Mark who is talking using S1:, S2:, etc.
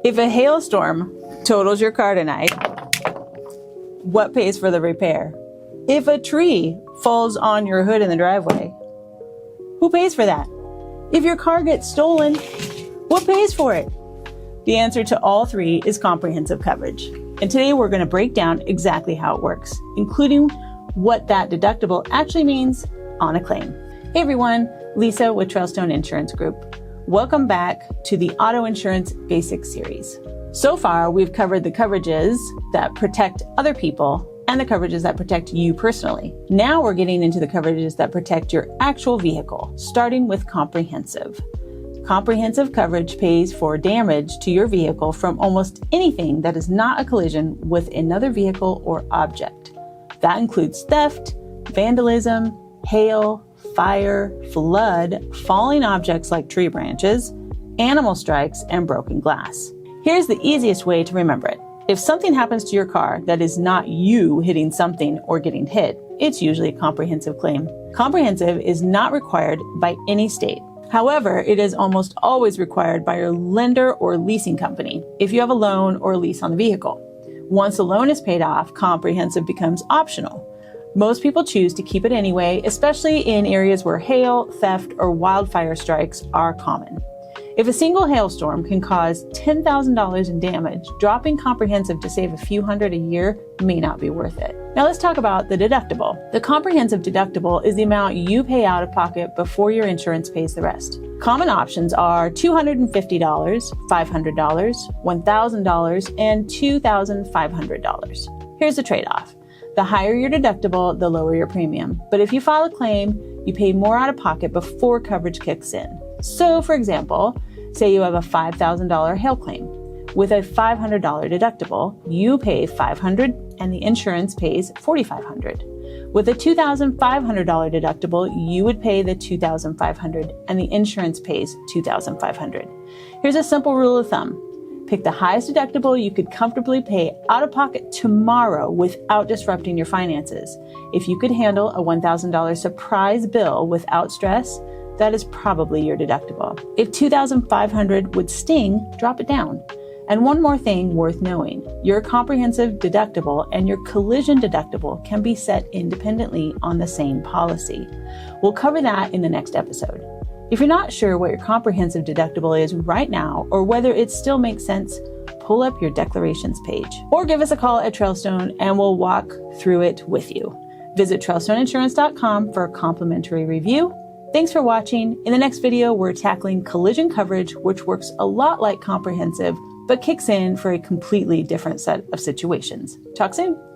S1: If a hailstorm totals your car tonight, what pays for the repair? If a tree falls on your hood in the driveway, who pays for that? If your car gets stolen, what pays for it? The answer to all three is comprehensive coverage. And today we're going to break down exactly how it works, including what that deductible actually means on a claim. Hey everyone, Lisa with Trailstone Insurance Group. Welcome back to the Auto Insurance Basics series. So far, we've covered the coverages that protect other people and the coverages that protect you personally. Now we're getting into the coverages that protect your actual vehicle, starting with comprehensive. Comprehensive coverage pays for damage to your vehicle from almost anything that is not a collision with another vehicle or object. That includes theft, vandalism, hail, fire, flood, falling objects like tree branches, animal strikes, and broken glass. Here's the easiest way to remember it. If something happens to your car that is not you hitting something or getting hit, it's usually a comprehensive claim. Comprehensive is not required by any state. However, it is almost always required by your lender or leasing company if you have a loan or lease on the vehicle. Once the loan is paid off, comprehensive becomes optional. Most people choose to keep it anyway, especially in areas where hail, theft, or wildfire strikes are common. If a single hailstorm can cause $10,000 in damage, dropping comprehensive to save a few hundred a year may not be worth it. Now let's talk about the deductible. The comprehensive deductible is the amount you pay out of pocket before your insurance pays the rest. Common options are $250, $500, $1,000, and $2,500. Here's the trade-off. The higher your deductible, the lower your premium. But if you file a claim, you pay more out of pocket before coverage kicks in. So, for example, say you have a $5,000 hail claim. With a $500 deductible, you pay $500 and the insurance pays $4,500. With a $2,500 deductible, you would pay the $2,500 and the insurance pays $2,500. Here's a simple rule of thumb. Pick the highest deductible you could comfortably pay out of pocket tomorrow without disrupting your finances. If you could handle a $1,000 surprise bill without stress, that is probably your deductible. If $2,500 would sting, drop it down. And one more thing worth knowing, your comprehensive deductible and your collision deductible can be set independently on the same policy. We'll cover that in the next episode. If you're not sure what your comprehensive deductible is right now, or whether it still makes sense, pull up your declarations page. Or give us a call at Trailstone and we'll walk through it with you. Visit trailstoneinsurance.com for a complimentary review. Thanks for watching. In the next video, we're tackling collision coverage, which works a lot like comprehensive, but kicks in for a completely different set of situations. Talk soon.